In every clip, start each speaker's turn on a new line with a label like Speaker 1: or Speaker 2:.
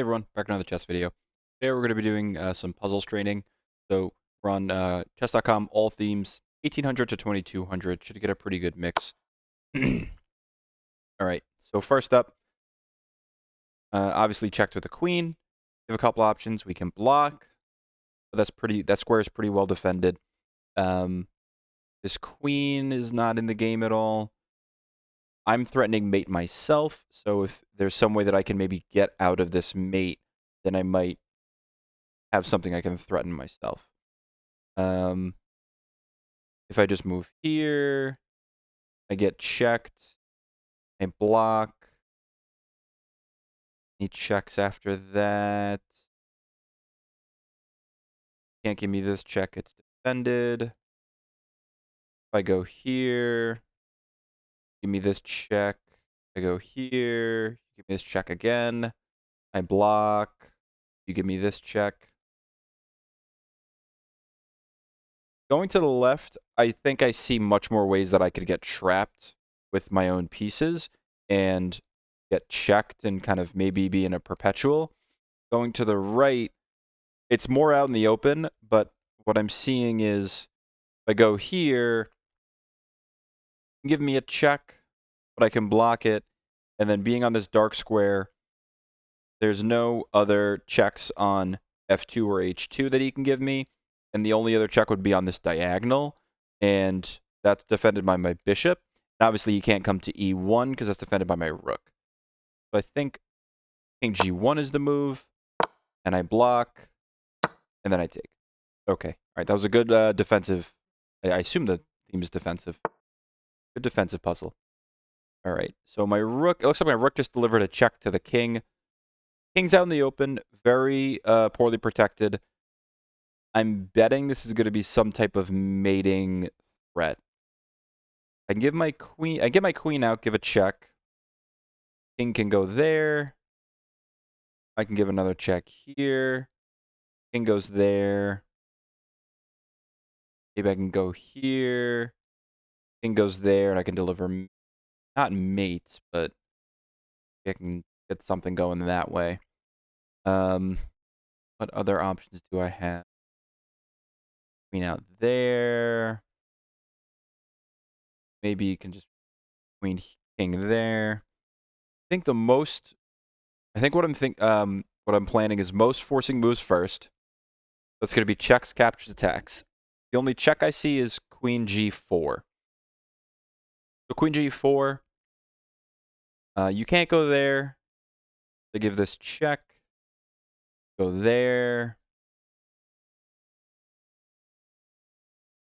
Speaker 1: Hey everyone, back to another chess video. Today we're going to be doing some puzzles training. So we're on chess.com, all themes, 1800 to 2200. Should get a pretty good mix. All right, so first up, obviously checked with the queen. We have a couple options. We can block, but that square is pretty well defended. This queen is not in the game at all. I'm threatening mate myself, so if there's some way that I can maybe get out of this mate, then I might have something I can threaten myself. If I just move here, I get checked. I block. He checks after that. Can't give me this check, it's defended. If I go here, give me this check. I go here, give me this check again. I block. You give me this check. Going to the left, I think I see much more ways that I could get trapped with my own pieces and get checked and kind of maybe be in a perpetual. Going to the right, it's more out in the open, but what I'm seeing is if I go here, give me a check, but I can block it. And then being on this dark square, there's no other checks on F2 or H2 that he can give me. And the only other check would be on this diagonal. And that's defended by my bishop. And obviously, you can't come to E1 because that's defended by my rook. So I think King G1 is the move. And I block. And then I take. Okay. All right. That was a good defensive. I assume the theme is defensive. Good defensive puzzle. All right. So my rook. It looks like my rook just delivered a check to the king. King's out in the open. Very poorly protected. I'm betting this is going to be some type of mating threat. I can give my queen. I get my queen out. Give a check. King can go there. I can give another check here. King goes there. Maybe I can go here. King goes there, and I can deliver not mates, but I can get something going that way. What other options do I have? Queen out there. Maybe you can just queen king there. I think what I'm planning is most forcing moves first. That's going to be checks, captures, attacks. The only check I see is queen g4. So queen g4. You can't go there. To give this check. Go there.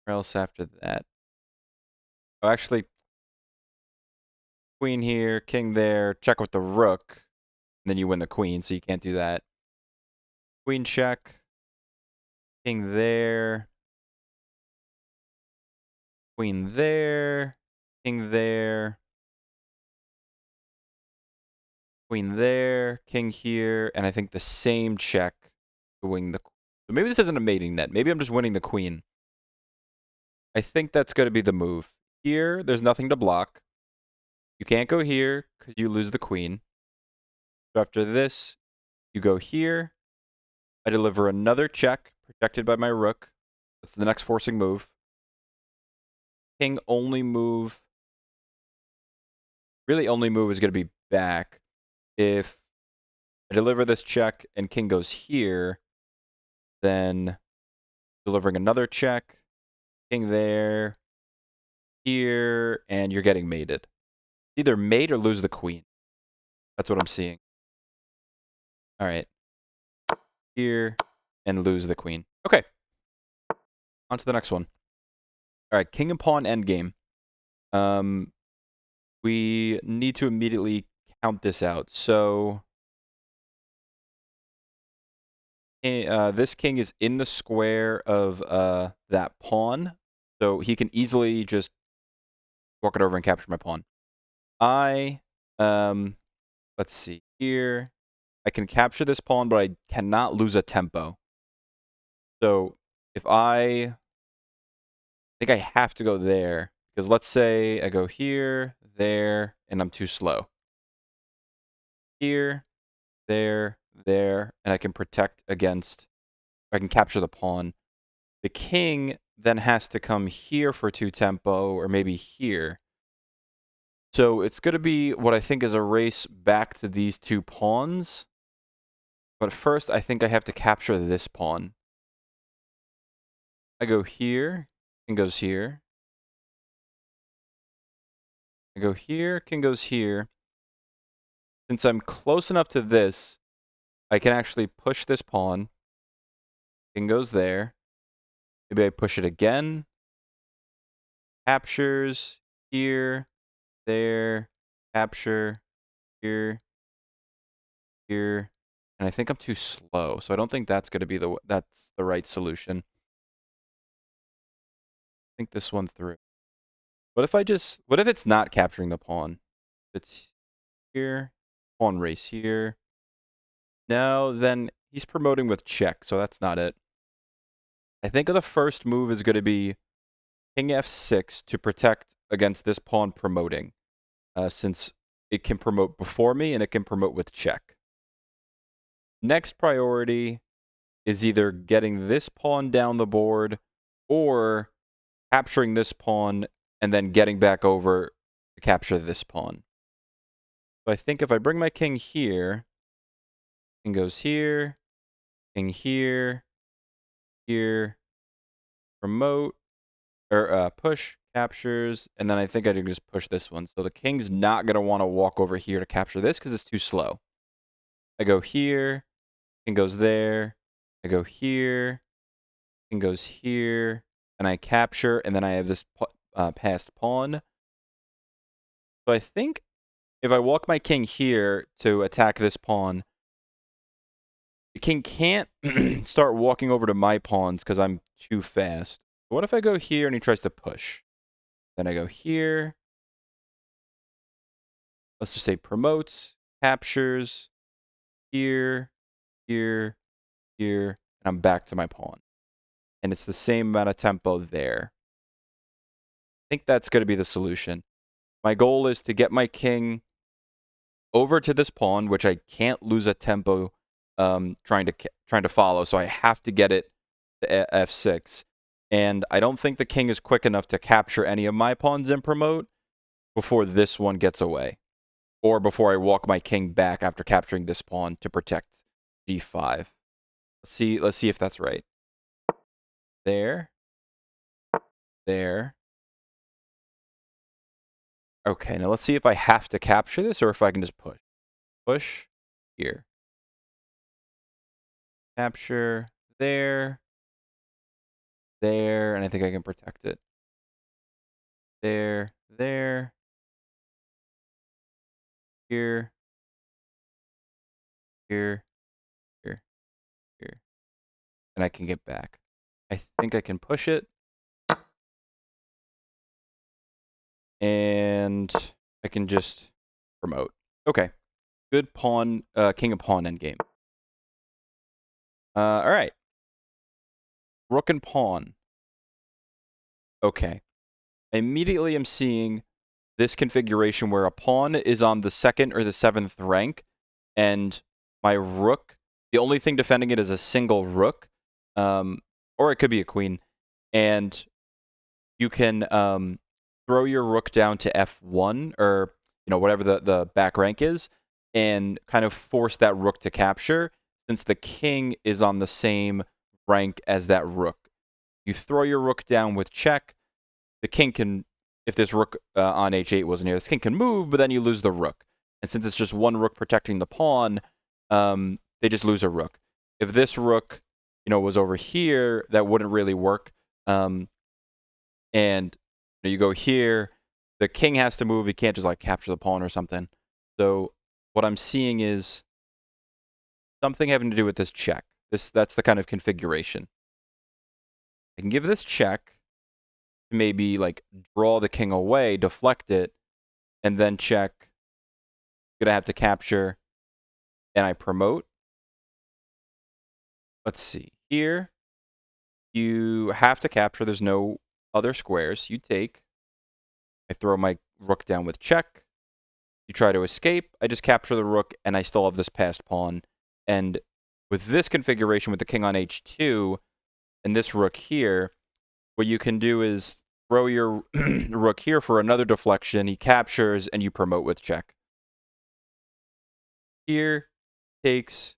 Speaker 1: Where else after that? Oh, actually, queen here, king there, check with the rook. And then you win the queen, so you can't do that. Queen check. King there. Queen there. King there. Queen there. King here. And I think the same check to win the... So maybe this isn't a mating net. Maybe I'm just winning the queen. I think that's going to be the move. Here, there's nothing to block. You can't go here because you lose the queen. So after this, you go here. I deliver another check, protected by my rook. That's the next forcing move. King only move. Really, only move is going to be back. If I deliver this check and king goes here, then delivering another check. King there. Here, and you're getting mated. Either mate or lose the queen. That's what I'm seeing. All right. Here, and lose the queen. Okay. On to the next one. All right, king and pawn endgame. We need to immediately count this out. So this king is in the square of that pawn. So he can easily just walk it over and capture my pawn. Let's see here. I can capture this pawn, but I cannot lose a tempo. So if I think I have to go there, because let's say I go here, there, and I'm too slow. Here, there, there, and I can protect against, I can capture the pawn. The king then has to come here for 2 tempo, or maybe here. So it's going to be what I think is a race back to these 2 pawns. But first, I think I have to capture this pawn. I go here, king goes here. I go here, king goes here. Since I'm close enough to this, I can actually push this pawn. King goes there. Maybe I push it again. Captures here, there, capture here, here. And I think I'm too slow, so I don't think that's going to be the right solution. Think this one through. What if it's not capturing the pawn? It's here, pawn race here. No, then he's promoting with check, so that's not it. I think the first move is going to be king f6 to protect against this pawn promoting, since it can promote before me and it can promote with check. Next priority is either getting this pawn down the board or capturing this pawn and then getting back over to capture this pawn. So I think if I bring my king here, king goes here, king here, here, promote, or push, captures, and then I think I can just push this one. So the king's not going to want to walk over here to capture this because it's too slow. I go here, king goes there, I go here, king goes here, and I capture, and then I have this passed pawn. So I think if I walk my king here to attack this pawn, the king can't start walking over to my pawns because I'm too fast. What if I go here and he tries to push? Then I go here. Let's just say promotes, captures, here, here, here, and I'm back to my pawn. And it's the same amount of tempo there. I think that's going to be the solution. My goal is to get my king over to this pawn, which I can't lose a tempo trying to follow, so I have to get it to f6. And I don't think the king is quick enough to capture any of my pawns and promote before this one gets away, or before I walk my king back after capturing this pawn to protect d5. Let's see if that's right. There. There. Okay, now let's see if I have to capture this or if I can just push. Push here. Capture there. There, and I think I can protect it. There, there. Here. Here. Here. Here. And I can get back. I think I can push it. And I can just promote. Okay. Good pawn, king of pawn endgame. All right. Rook and pawn. Okay. I immediately am seeing this configuration where a pawn is on the 2nd or the 7th rank, and my rook, the only thing defending it is a single rook, or it could be a queen, and you can throw your rook down to f1, or whatever the back rank is, and kind of force that rook to capture, since the king is on the same rank as that rook. You throw your rook down with check. The king can, if this rook on h8 wasn't here, this king can move, but then you lose the rook. And since it's just one rook protecting the pawn, they just lose a rook. If this rook, was over here, that wouldn't really work. And you go here, the king has to move. He can't just capture the pawn or something. So what I'm seeing is something having to do with this check. That's the kind of configuration. I can give this check, maybe draw the king away, deflect it, and then check. Gonna have to capture, and I promote. Let's see. Here, you have to capture. There's no other squares. You take. I throw my rook down with check. You try to escape. I just capture the rook, and I still have this passed pawn. And with this configuration, with the king on h2 and this rook here, what you can do is throw your rook here for another deflection. He captures, and you promote with check. Here, takes,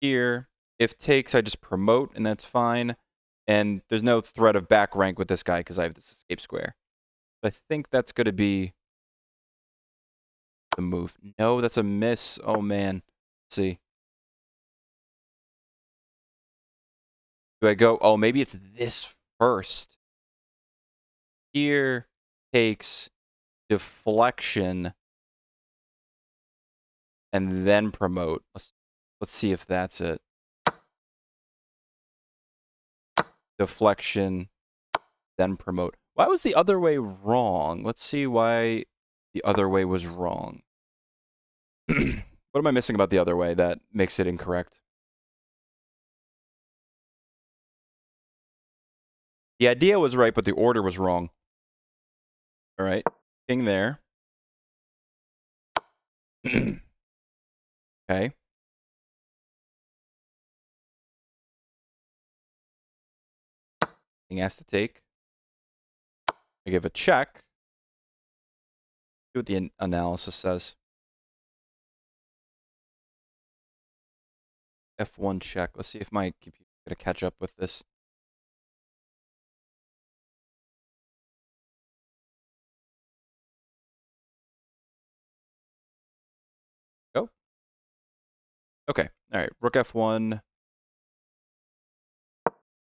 Speaker 1: here. If takes, I just promote, and that's fine. And there's no threat of back rank with this guy because I have this escape square. I think that's going to be the move. No, that's a miss. Oh, man. Let's see. Do I go? Oh, maybe it's this first. Here takes deflection and then promote. Let's see if that's it. Deflection, then promote. Why was the other way wrong? Let's see why the other way was wrong. What am I missing about the other way that makes it incorrect? The idea was right, but the order was wrong. All right, king there. Okay. King has to take. I give a check. See what the analysis says. F1 check. Let's see if my computer's going to catch up with this. Go. Okay. All right. Rook F1.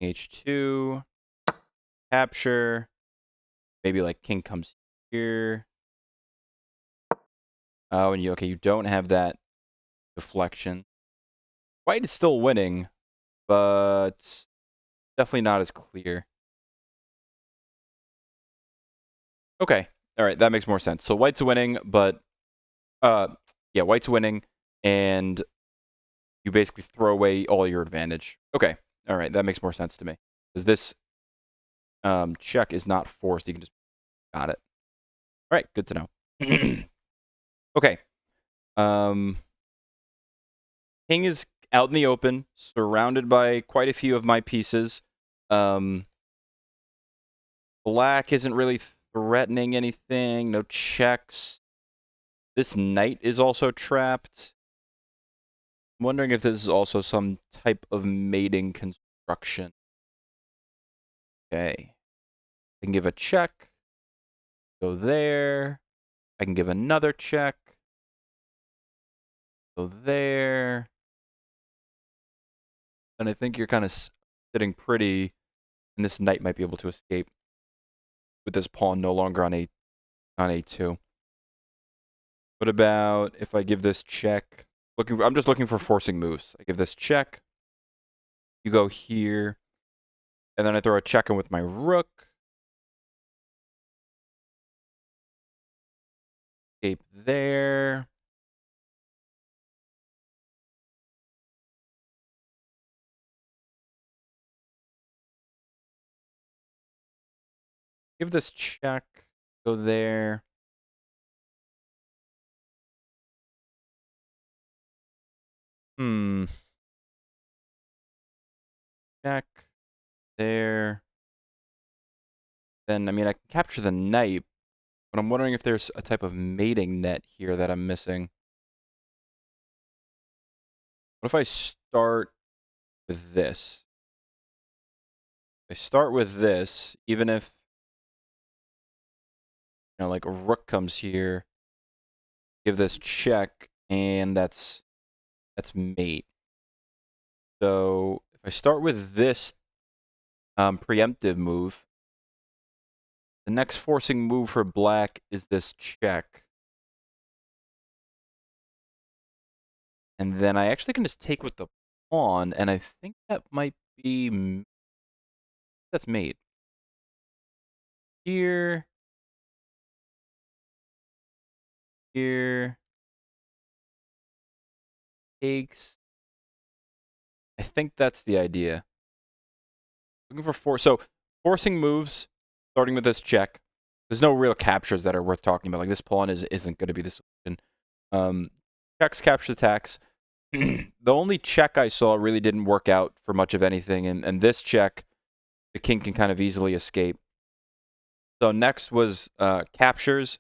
Speaker 1: H2. Capture. Maybe like king comes here. Oh, and you don't have that deflection. White is still winning, but definitely not as clear. Okay. All right, that makes more sense. So white's winning, but yeah, white's winning, and you basically throw away all your advantage. Okay. All right, that makes more sense to me. Because this check is not forced. You can just got it. All right, good to know. Okay. King is out in the open, surrounded by quite a few of my pieces. Black isn't really threatening anything. No checks. This knight is also trapped. I'm wondering if this is also some type of mating construction. Okay. I can give a check. Go there. I can give another check. Go there. And I think you're kind of sitting pretty, and this knight might be able to escape with this pawn no longer on A2. What about if I give this check? I'm just looking for forcing moves. I give this check. You go here. And then I throw a check in with my rook. Escape there. Give this check. Go there. Check. There. Then, I mean, I can capture the knight. But I'm wondering if there's a type of mating net here that I'm missing. What if I start with this? I start with this, even if, like a rook comes here, give this check, and that's mate. So if I start with this preemptive move, the next forcing move for black is this check. And then I actually can just take with the pawn, and I think that might be... That's mate. Here. Here. Takes. I think that's the idea. Looking for so forcing moves, starting with this check. There's no real captures that are worth talking about. Like this pawn isn't going to be the solution. Checks, captures, attacks. The only check I saw really didn't work out for much of anything, and this check, the king can kind of easily escape. So next was captures.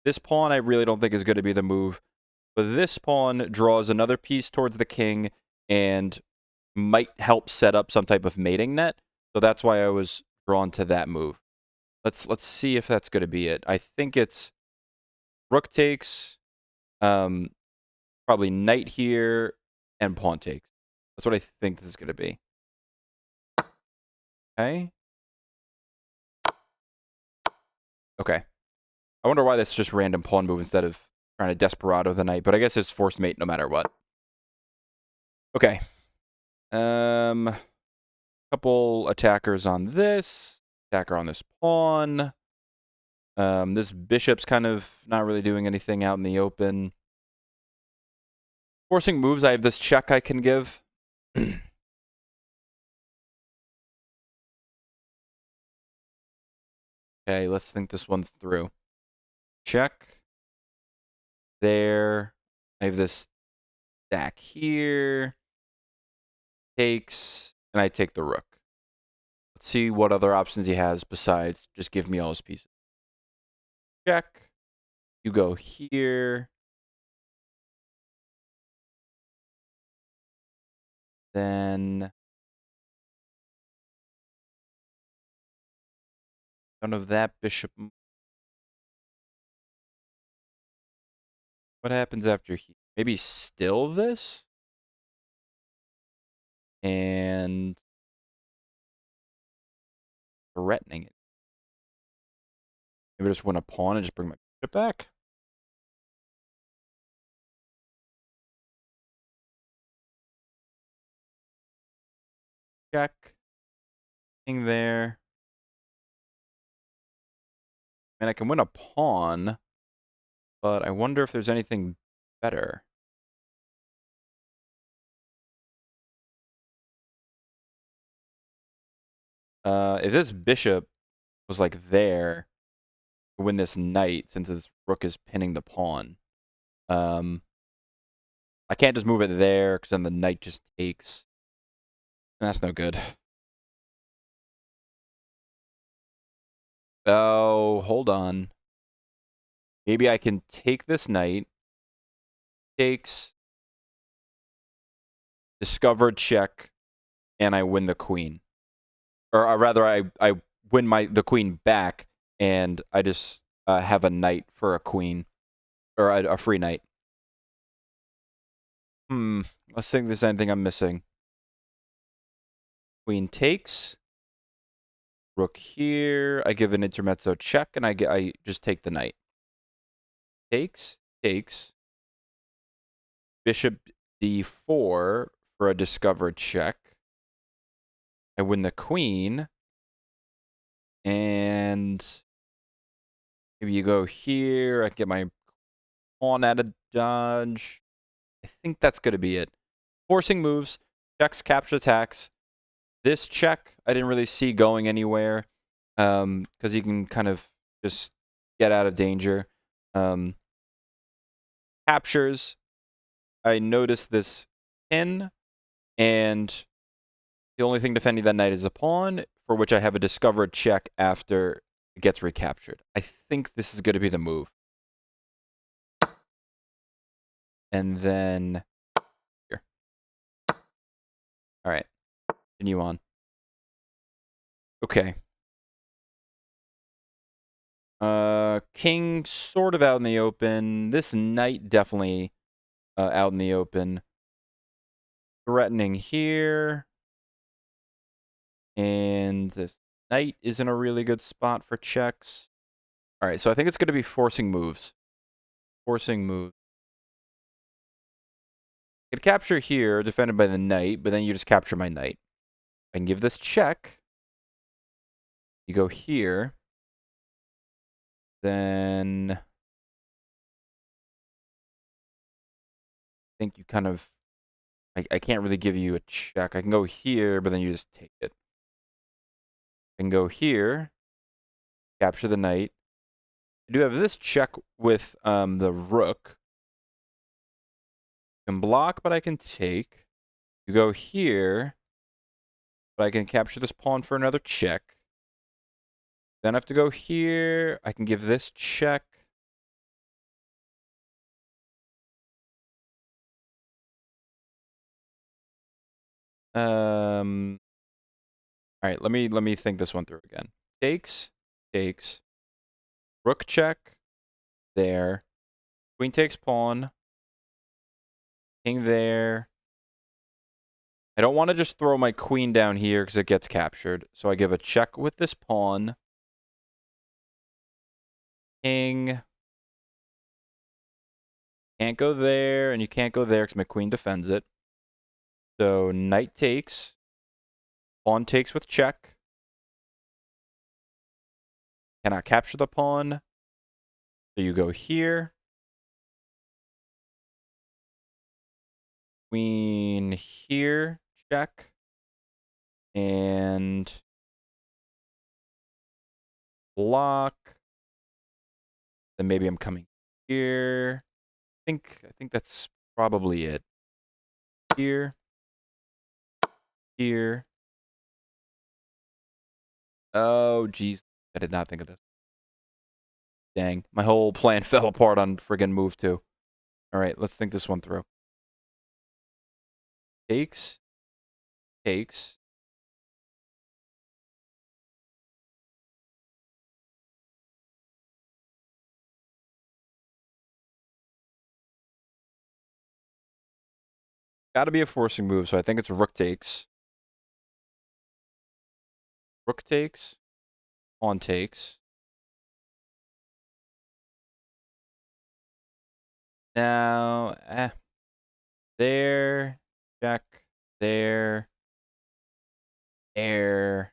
Speaker 1: This pawn I really don't think is going to be the move, but this pawn draws another piece towards the king and might help set up some type of mating net. So that's why I was drawn to that move. Let's see if that's going to be it. I think it's rook takes, probably knight here, and pawn takes. That's what I think this is going to be. Okay. Okay. I wonder why that's just random pawn move instead of trying to desperado the knight, but I guess it's forced mate no matter what. Okay. Couple attackers on this. Attacker on this pawn. This bishop's kind of not really doing anything out in the open. Forcing moves, I have this check I can give. Okay, let's think this one through. Check. There. I have this stack here. Takes. And I take the rook. Let's see what other options he has besides just give me all his pieces. Check. You go here. Then none of that bishop. What happens after he? Maybe still this? And threatening it. Maybe just win a pawn and just bring my bishop back? Check. King there. And I can win a pawn, but I wonder if there's anything better. If this bishop was like there, to win this knight, since this rook is pinning the pawn. I can't just move it there, because then the knight just takes. And that's no good. Oh, hold on. Maybe I can take this knight. Takes. Discovered check. And I win the queen. Or rather, I win the queen back, and I just have a knight for a queen. Or a free knight. Let's think if there's anything I'm missing. Queen takes. Rook here. I give an intermezzo check, and I just take the knight. Takes. Bishop d4 for a discovered check. I win the queen. And maybe you go here. I get my pawn out of dodge. I think that's going to be it. Forcing moves. Checks, capture, attacks. This check, I didn't really see going anywhere. Because you can kind of just get out of danger. Captures. I noticed this pin, and the only thing defending that knight is a pawn, for which I have a discovered check after it gets recaptured. I think this is going to be the move. And then here. All right. Continue on. Okay. King sort of out in the open. This knight definitely out in the open. Threatening here. And this knight is in a really good spot for checks. All right, so I think it's going to be forcing moves. Forcing moves. I could capture here, defended by the knight, but then you just capture my knight. I can give this check. You go here. Then I think you kind of... I can't really give you a check. I can go here, but then you just take it. I can go here. Capture the knight. I do have this check with the rook. Can block, but I can take. You go here, but I can capture this pawn for another check. Then I have to go here. I can give this check. All right, let me think this one through again. Takes, takes. Rook check. There. Queen takes pawn. King there. I don't want to just throw my queen down here because it gets captured. So I give a check with this pawn. King. Can't go there, and you can't go there because my queen defends it. So knight takes. Pawn takes with check. Cannot capture the pawn. So you go here. Queen here. Check. And block. Then maybe I'm coming here. I think that's probably it. Here. Here. Oh, geez. I did not think of this. Dang. My whole plan fell apart on friggin' move 2. All right, let's think this one through. Takes. Takes. Got to be a forcing move, so I think it's rook takes. Rook takes. Pawn takes. Now, there. Check. There. There.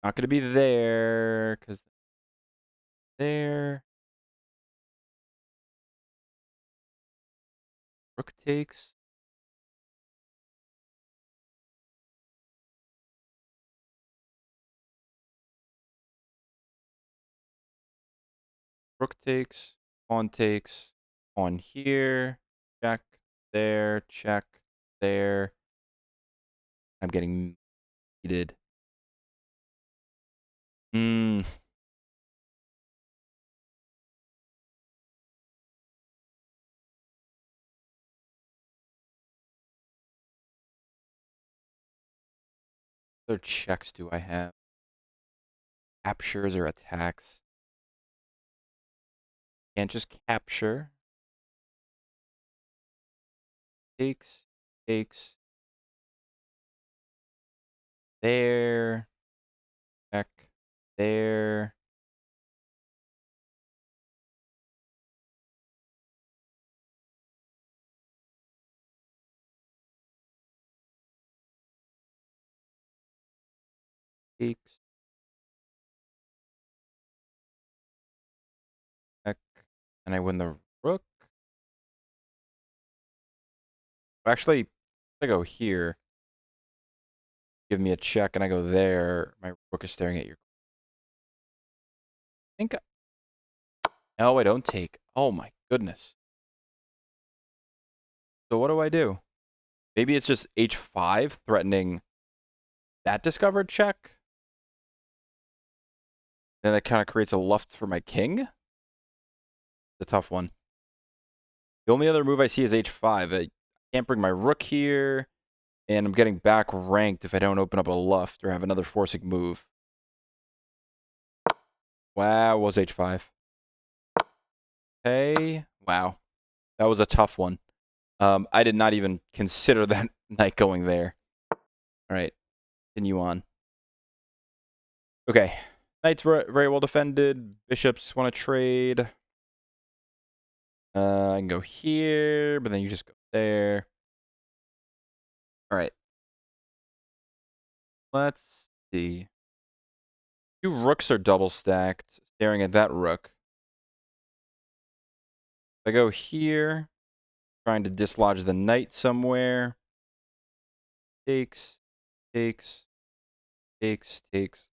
Speaker 1: Not going to be there, because there. Rook takes. Rook takes. Pawn takes. Pawn here. Check. There. Check. There. I'm getting heated. Hmm. What other checks do I have? Captures or attacks? Can't just capture. Takes. Takes. There. Check. There. Takes. Check. And I win the rook. Actually, I go here. Give me a check and I go there. My rook is staring at your. I think. No, I don't take. Oh my goodness. So what do I do? Maybe it's just h5 threatening that discovered check. Then that kind of creates a luft for my king. It's a tough one. The only other move I see is h5. I can't bring my rook here. And I'm getting back ranked if I don't open up a luft or have another forcing move. Wow, was h5. Hey, wow. That was a tough one. I did not even consider that knight going there. All right, continue on. Okay, knight's very well defended. Bishops want to trade. I can go here, but then you just go there. All right. Let's see. 2 rooks are double stacked, staring at that rook. If I go here, Trying to dislodge the knight somewhere. Takes, takes, takes, takes,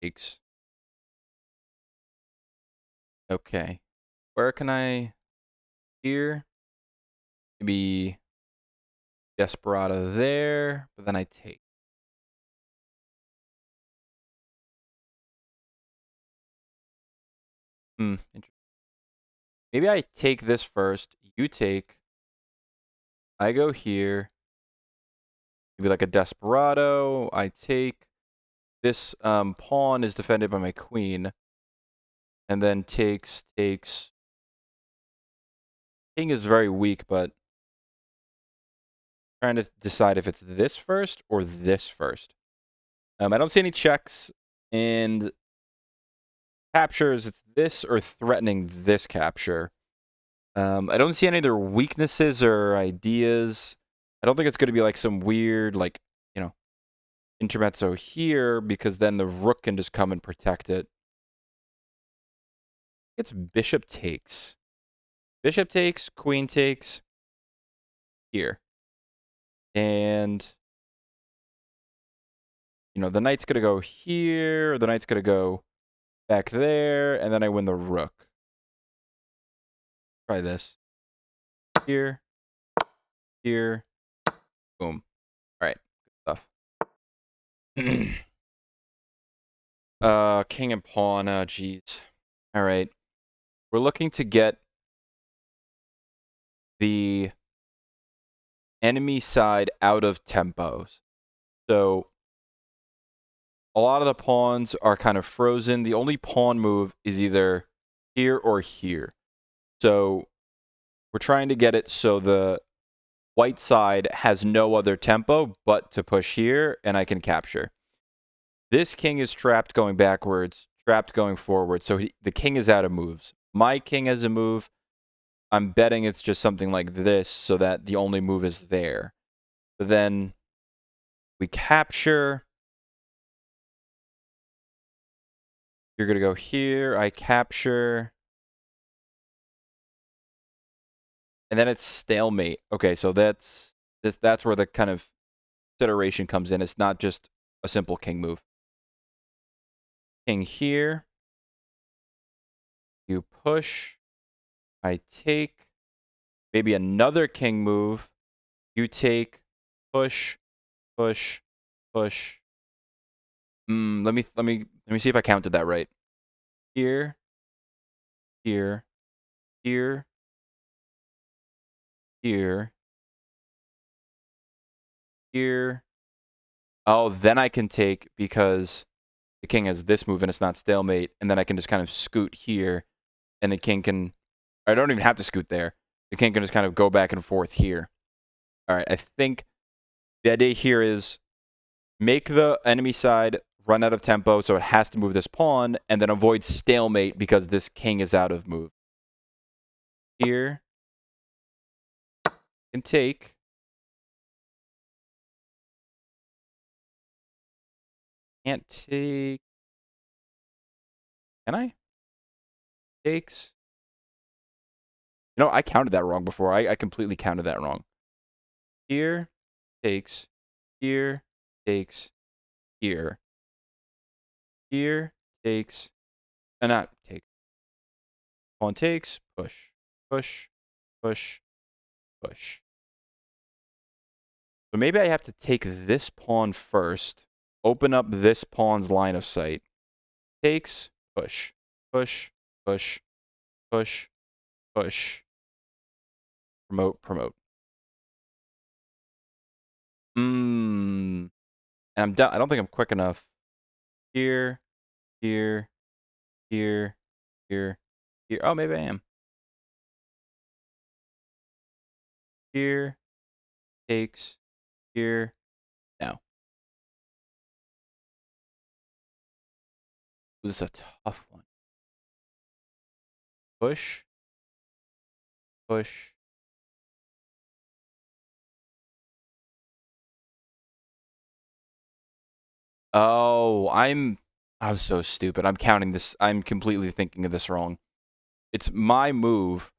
Speaker 1: takes. Okay. Where can I... Here? Maybe Desperado there, but then I take. Interesting. Maybe I take this first. You take. I go here. Maybe like a Desperado. I take. This pawn is defended by my queen. And then takes. King is very weak, but trying to decide if it's this first or this first. I don't see any checks. And captures, it's this or threatening this capture. I don't see any other weaknesses or ideas. I don't think it's going to be like some weird, like, you know, intermezzo here, because then the rook can just come and protect it. It's bishop takes. Bishop takes, queen takes here. And, you know, the knight's going to go here, or the knight's going to go back there, and then I win the rook. Try this. Here. Here. Boom. All right. Good stuff. King and pawn. Jeez. All right. We're looking to get the enemy side out of tempos. So a lot of the pawns are kind of frozen. The only pawn move is either here or here. So we're trying to get it so the white side has no other tempo but to push here, and I can capture. This king is trapped going backwards, trapped going forward, so the king is out of moves. My king has a move. I'm betting it's just something like this so that the only move is there. But then we capture. You're going to go here. I capture. And then it's stalemate. Okay, so that's where the kind of consideration comes in. It's not just a simple king move. King here. You push. I take. Maybe another king move. You take. Push. Push. Push. Let me see if I counted that right. Here. Here. Here. Here. Here. Oh, then I can take because the king has this move and it's not stalemate, and then I can just kind of scoot here, and the king can... I don't even have to scoot there. The king can just kind of go back and forth here. All right, I think the idea here is make the enemy side run out of tempo, so it has to move this pawn, and then avoid stalemate because this king is out of move. Here. Can take. Can't take. Can I? Takes. You know, I counted that wrong before. I completely counted that wrong. Here. Takes. Here. Takes. Here. Here. Takes. And not take. Pawn takes. Push. Push. Push. Push. So maybe I have to take this pawn first. Open up this pawn's line of sight. Takes. Push. Push. Push. Push. Push. Promote. Promote. And I'm done. I don't think I'm quick enough. Here. Here. Here. Here. Here. Oh, maybe I am. Here. Takes. Here. Now. This is a tough one. Push. Push. Oh, I'm so stupid. I'm counting this. I'm completely thinking of this wrong. It's my move.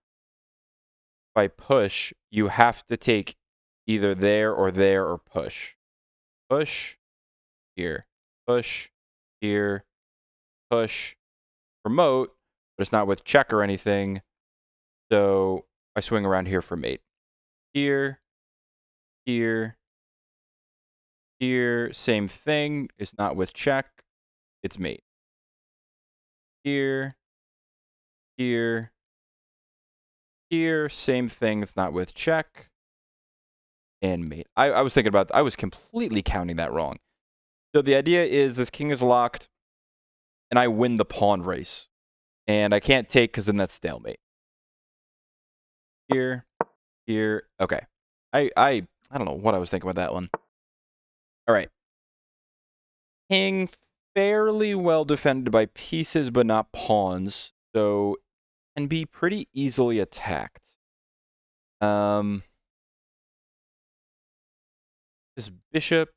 Speaker 1: if I push, you have to take either there or push. Push, here. Push, here. Push, promote, but it's not with check or anything. So I swing around here for mate. Here, here, here, same thing. It's not with check. It's mate. Here, here, here, same thing. It's not with check. And mate. I was thinking about, I was completely counting that wrong. So the idea is this king is locked, and I win the pawn race. And I can't take because then that's stalemate. Here, here, okay. I don't know what I was thinking about that one. All right. King fairly well defended by pieces, but not pawns, so can be pretty easily attacked. This bishop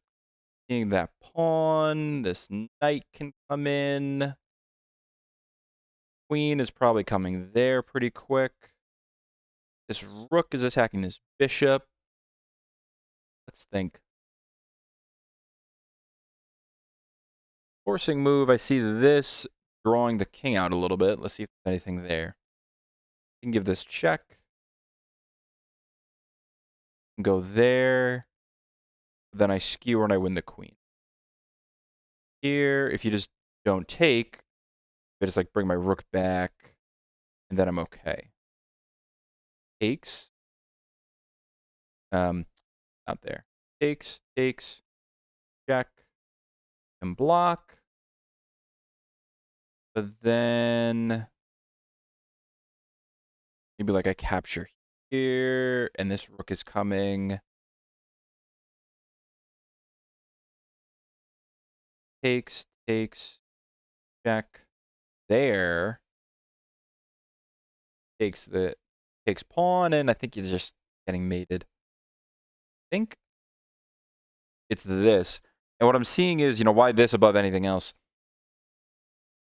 Speaker 1: being that pawn, this knight can come in. Queen is probably coming there pretty quick. This rook is attacking this bishop. Let's think. Forcing move, I see this drawing the king out a little bit. Let's see if there's anything there. I can give this check. Go there. Then I skewer and I win the queen. Here, if you just don't take, I just like bring my rook back, and then I'm okay. Takes. Out there. Takes, check, and block. But then maybe like I capture here, and this rook is coming. Takes, check. There. Takes pawn, and I think he's just getting mated. I think it's this. And what I'm seeing is, why this above anything else?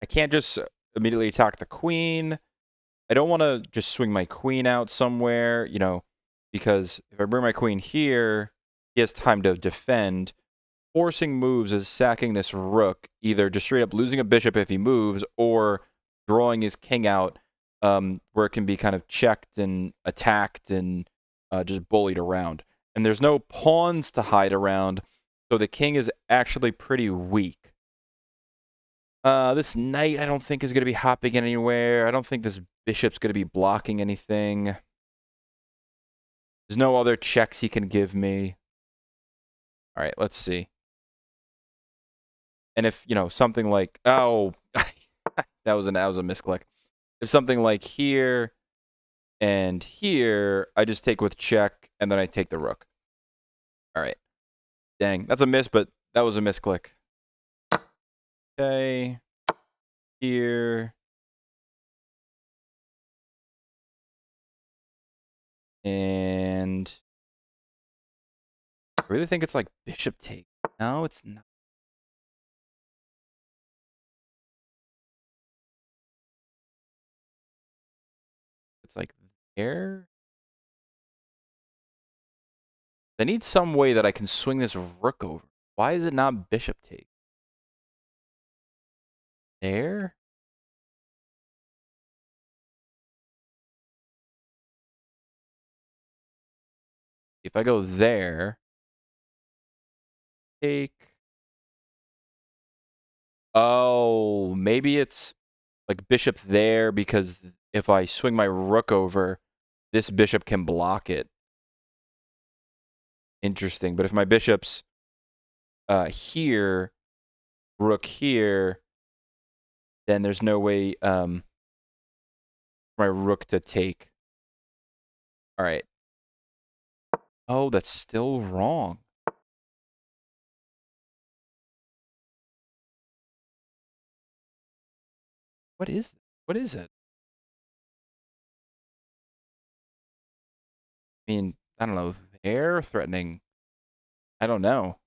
Speaker 1: I can't just immediately attack the queen. I don't want to just swing my queen out somewhere, because if I bring my queen here, he has time to defend. Forcing moves is sacking this rook, either just straight up losing a bishop if he moves, or drawing his king out, where it can be kind of checked and attacked and just bullied around. And there's no pawns to hide around, so the king is actually pretty weak. This knight I don't think is going to be hopping anywhere. I don't think this bishop's going to be blocking anything. There's no other checks he can give me. All right, let's see. And if, something like, oh, that was a misclick. If something like here and here, I just take with check, and then I take the rook. All right. Dang, that's a miss, but that was a misclick. Okay. Here. And I really think it's like bishop take. No, it's not. It's like there. I need some way that I can swing this rook over. Why is it not bishop take? There? If I go there, take. Oh, maybe it's like bishop there because if I swing my rook over, this bishop can block it. Interesting. But if my bishop's here, rook here, then there's no way for my rook to take. All right. Oh, that's still wrong. What is it? I mean, I don't know. They're threatening. I don't know.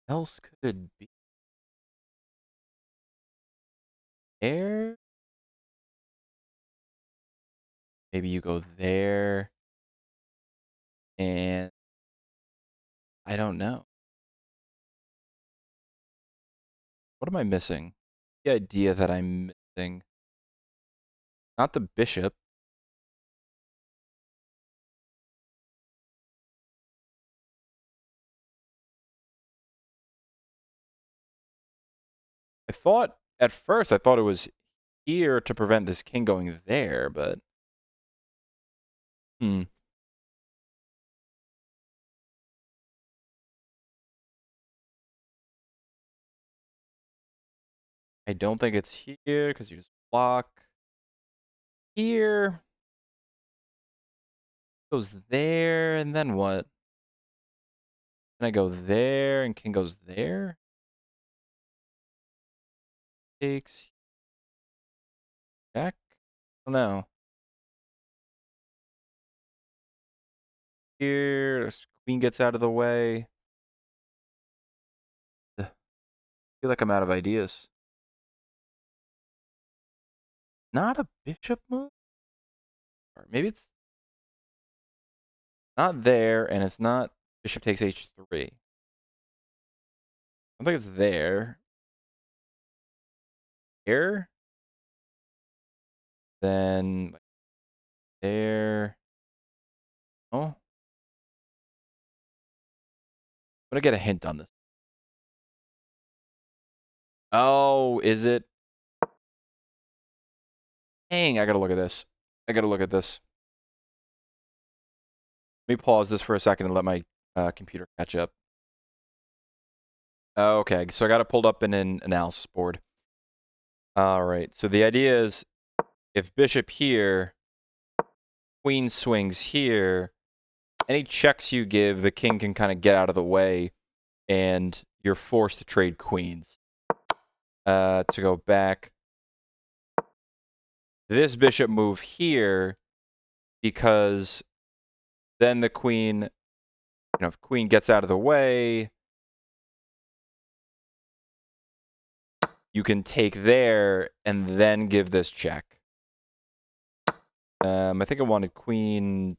Speaker 1: else could it be? There? Maybe you go there. And I don't know. What am I missing? The idea that I'm missing. Not the bishop. At first, I thought it was here to prevent this king going there, but... I don't think it's here, because you just block. Here. Goes there, and then what? Can I go there, and king goes there? Takes... Check? I don't know. Here, this queen gets out of the way. I feel like I'm out of ideas. Not a bishop move? Or maybe it's not there, and it's not bishop takes h3. I don't think it's there. Here? Then there. Oh. I'm gonna get a hint on this. Oh, is it? Dang, I gotta look at this. I gotta look at this. Let me pause this for a second and let my computer catch up. Okay, so I got it pulled up in an analysis board. All right, so the idea is if bishop here, queen swings here, any checks you give, the king can kind of get out of the way, and you're forced to trade queens. To go back, this bishop move here, because then the queen, if queen gets out of the way, you can take there and then give this check. I think I wanted queen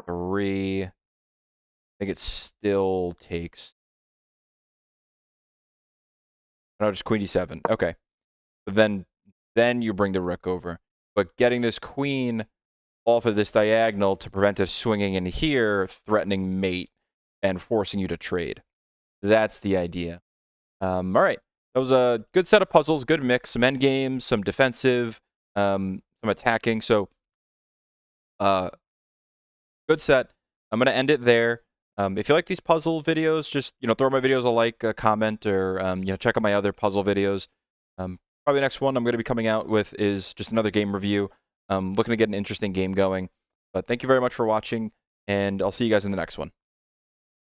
Speaker 1: 3. I think it still takes. No, just queen d7. Okay. But then you bring the rook over. But getting this queen off of this diagonal to prevent it swinging in here, threatening mate, and forcing you to trade. That's the idea. All right. That was a good set of puzzles, good mix, some endgames, some defensive, some attacking. So, good set. I'm going to end it there. If you like these puzzle videos, just, throw my videos a like, a comment, or, check out my other puzzle videos. Probably the next one I'm going to be coming out with is just another game review. Looking to get an interesting game going. But thank you very much for watching, and I'll see you guys in the next one.